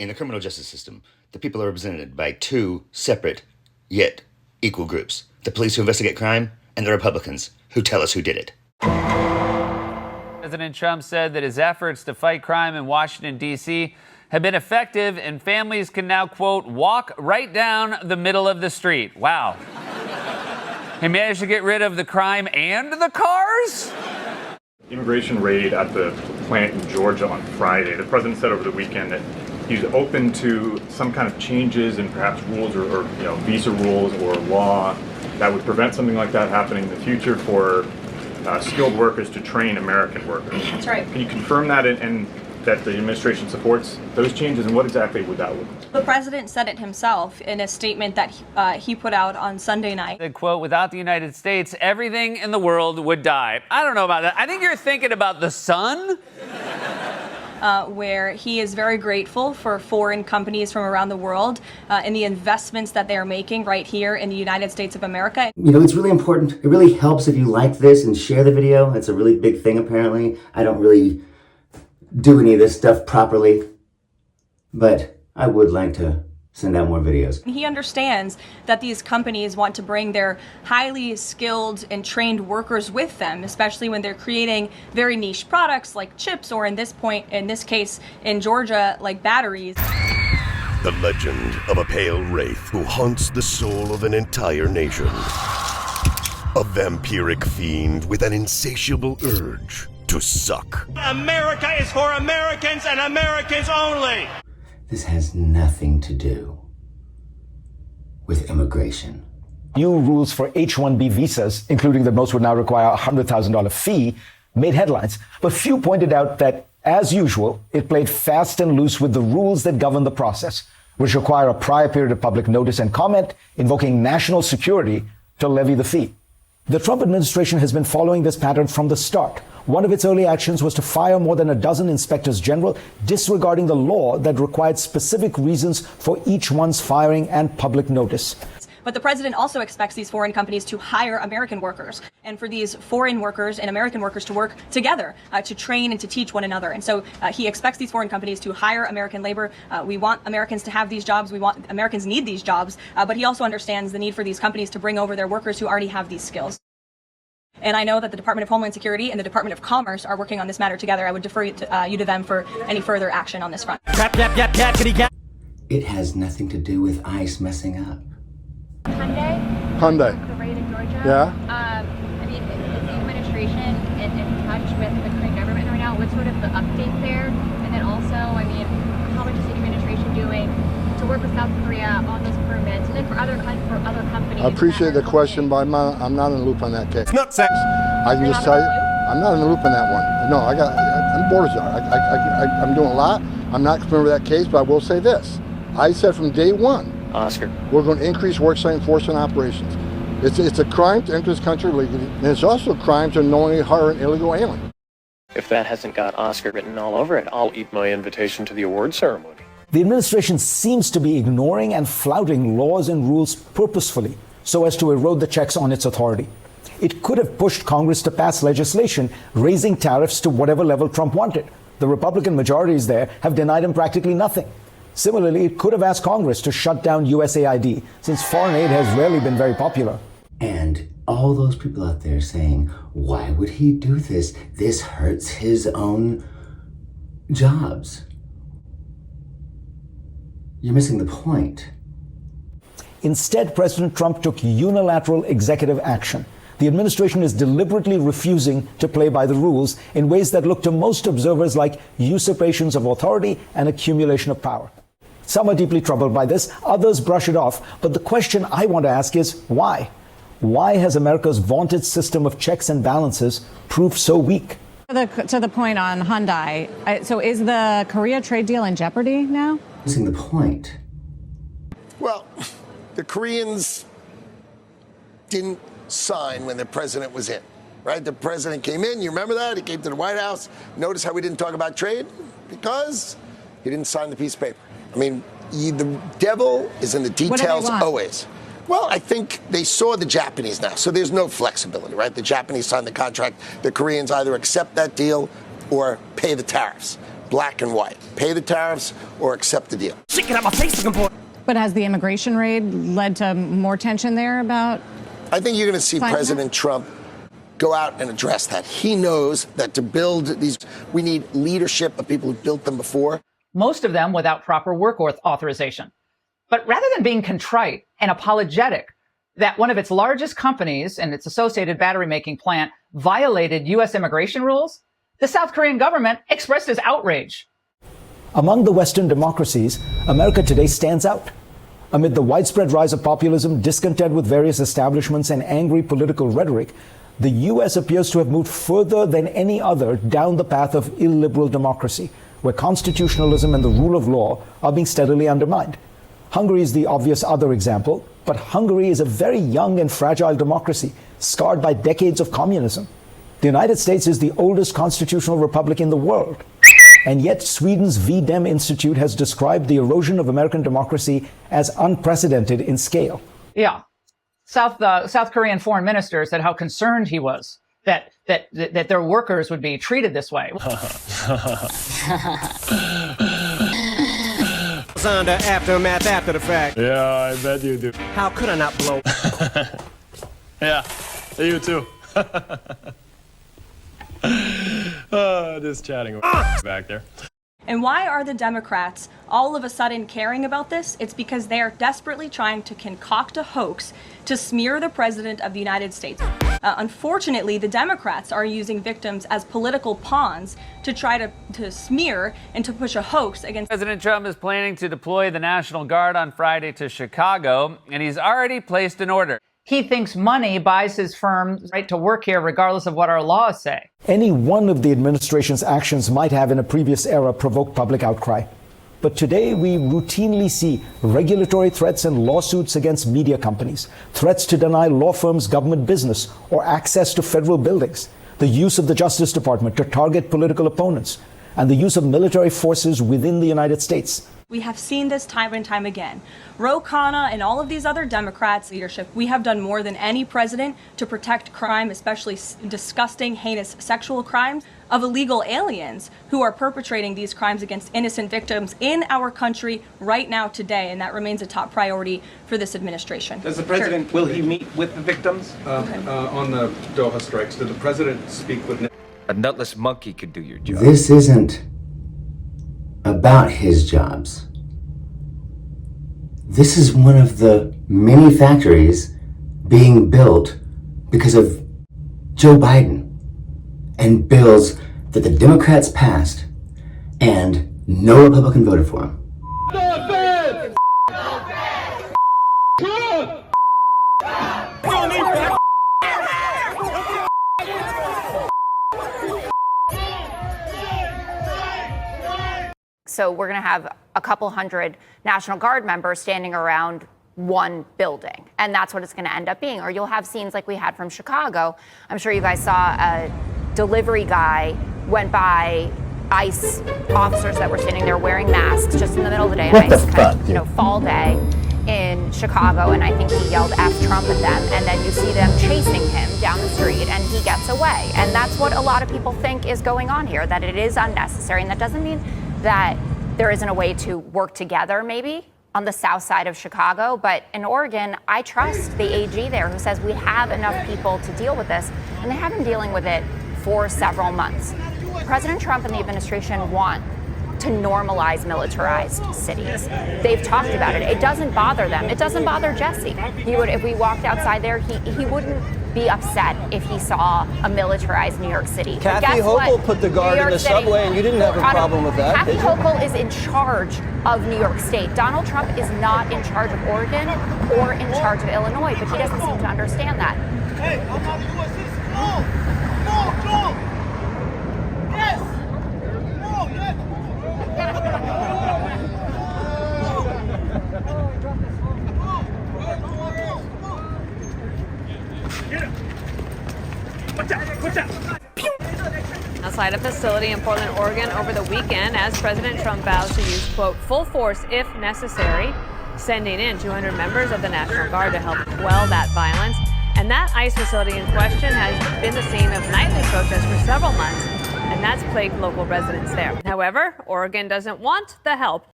In the criminal justice system, the people are represented by two separate, yet equal groups. The police who investigate crime and the Republicans who tell us who did it. President Trump said that his efforts to fight crime in Washington, D.C. have been effective and families can now, quote, walk right down the middle of the street. Wow. He managed to get rid of the crime and the cars? Immigration raid at the plant in Georgia on Friday. The president said over the weekend that he's open to some kind of changes in perhaps rules or visa rules or law that would prevent something like that happening in the future for skilled workers to train American workers. That's right. Can you confirm that and that the administration supports those changes, and what exactly would that look like? The president said it himself in a statement that he put out on Sunday night. The quote, without the United States, everything in the world would die. I don't know about that. I think you're thinking about the sun. Where he is very grateful for foreign companies from around the world and the investments that they are making right here in the United States of America. You know, it's really important. It really helps if you like this and share the video. It's a really big thing, apparently. I don't really do any of this stuff properly, but I would like to send out more videos. He understands that these companies want to bring their highly skilled and trained workers with them, especially when they're creating very niche products like chips, or in this case, in Georgia, like batteries. The legend of a pale wraith who haunts the soul of an entire nation. A vampiric fiend with an insatiable urge to suck. America is for Americans and Americans only. This has nothing to do with immigration. New rules for H-1B visas, including that most would now require a $100,000 fee, made headlines. But few pointed out that, as usual, it played fast and loose with the rules that govern the process, which require a prior period of public notice and comment, invoking national security to levy the fee. The Trump administration has been following this pattern from the start. One of its early actions was to fire more than a dozen inspectors general, disregarding the law that required specific reasons for each one's firing and public notice. But the president also expects these foreign companies to hire American workers, and for these foreign workers and American workers to work together to train and to teach one another. And so he expects these foreign companies to hire American labor. We want Americans to have these jobs. Americans need these jobs. But he also understands the need for these companies to bring over their workers who already have these skills. And I know that the Department of Homeland Security and the Department of Commerce are working on this matter together. I would defer you to them for any further action on this front. It has nothing to do with ICE messing up. Hyundai. The raid in Georgia. Yeah. I mean, is the administration in touch with the Korean government right now? What's sort of the update there? And then also, I mean, how much is the administration doing to work with South Korea on those permits, and then for other companies? I appreciate the question, but I'm not in the loop on that case. Not sex. I can just tell you, I'm not in the loop on that one. No, I'm border czar. I'm doing a lot. I'm not familiar with that case, but I will say this. I said from day one, Oscar, we're going to increase worksite enforcement operations. It's a crime to enter this country legally, and it's also a crime to knowingly hire an illegal alien. if that hasn't got Oscar written all over it, I'll eat my invitation to the award ceremony. The administration seems to be ignoring and flouting laws and rules purposefully so as to erode the checks on its authority. It could have pushed Congress to pass legislation raising tariffs to whatever level Trump wanted. The Republican majorities there have denied him practically nothing. Similarly, it could have asked Congress to shut down USAID, since foreign aid has rarely been very popular. And all those people out there saying, why would he do this? This hurts his own jobs. You're missing the point. Instead, President Trump took unilateral executive action. The administration is deliberately refusing to play by the rules in ways that look to most observers like usurpations of authority and accumulation of power. Some are deeply troubled by this, others brush it off. But the question I want to ask is why? Why has America's vaunted system of checks and balances proved so weak? To the point on Hyundai, so is the Korea trade deal in jeopardy now? Missing the point. Well, the Koreans didn't sign when the president was in, right? The president came in, you remember that? He came to the White House. Notice how we didn't talk about trade? Because he didn't sign the piece of paper. I mean, the devil is in the details always. Well, I think they saw the Japanese now, so there's no flexibility, right? The Japanese signed the contract. The Koreans either accept that deal or pay the tariffs. black and white. Pay the tariffs or accept the deal. But has the immigration raid led to more tension there about? I think you're going to see Fine. President Trump go out and address that. He knows that to build these, we need leadership of people who built them before. Most of them without proper work authorization. But rather than being contrite and apologetic that one of its largest companies and its associated battery-making plant violated U.S. immigration rules, the South Korean government expressed its outrage. Among the Western democracies, America today stands out. Amid the widespread rise of populism, discontent with various establishments, and angry political rhetoric, the U.S. appears to have moved further than any other down the path of illiberal democracy, where constitutionalism and the rule of law are being steadily undermined. Hungary is the obvious other example, but Hungary is a very young and fragile democracy, scarred by decades of communism. The United States is the oldest constitutional republic in the world. And yet Sweden's V-Dem Institute has described the erosion of American democracy as unprecedented in scale. Yeah. South Korean foreign minister said how concerned he was that their workers would be treated this way. Under aftermath after the fact. Yeah, I bet you do. How could I not blow? Yeah, you too. Just chatting back there. And why are the Democrats all of a sudden caring about this? It's because they are desperately trying to concoct a hoax to smear the President of the United States. Unfortunately, the Democrats are using victims as political pawns to try to smear and to push a hoax against. President Trump is planning to deploy the National Guard on Friday to Chicago, and he's already placed an order. He thinks money buys his firm right to work here regardless of what our laws say. Any one of the administration's actions might have in a previous era provoked public outcry. But today we routinely see regulatory threats and lawsuits against media companies, threats to deny law firms government business or access to federal buildings, the use of the Justice Department to target political opponents, and the use of military forces within the United States. We have seen this time and time again. Ro Khanna and all of these other Democrats' leadership, we have done more than any president to protect crime, especially disgusting, heinous sexual crimes of illegal aliens who are perpetrating these crimes against innocent victims in our country right now today, and that remains a top priority for this administration. Does the president, will he meet with the victims? On the Doha strikes, did the president speak with... A nutless monkey could do your job. This isn't about his jobs. This is one of the many factories being built because of Joe Biden and bills that the Democrats passed and no Republican voted for them. So we're going to have a couple hundred National Guard members standing around one building. And that's what it's going to end up being. Or you'll have scenes like we had from Chicago. I'm sure you guys saw a delivery guy went by ICE officers that were standing there wearing masks just in the middle of the day. What the fuck? Fall day in Chicago. And I think he yelled F Trump at them. And then you see them chasing him down the street and he gets away. And that's what a lot of people think is going on here, that it is unnecessary. And that doesn't mean that there isn't a way to work together maybe on the south side of Chicago. But in Oregon, I trust the AG there who says we have enough people to deal with this. And they have been dealing with it for several months. President Trump and the administration want to normalize militarized cities. They've talked about it. It doesn't bother them. It doesn't bother Jesse. He would, if we walked outside there, he wouldn't be upset if he saw a militarized New York City. Kathy Hochul put the guard in the subway, and you didn't have a problem with that, Kathy did you? Hochul is in charge of New York State. Donald Trump is not in charge of Oregon or in charge of Illinois, but he doesn't seem to understand that. Hey, I'm not a U.S. citizen. No, yes. No, yes. Outside a facility in Portland, Oregon over the weekend as President Trump vows to use, quote, full force if necessary, sending in 200 members of the National Guard to help quell that violence. And that ICE facility in question has been the scene of nightly protests for several months. and that's plagued local residents there. However, Oregon doesn't want the help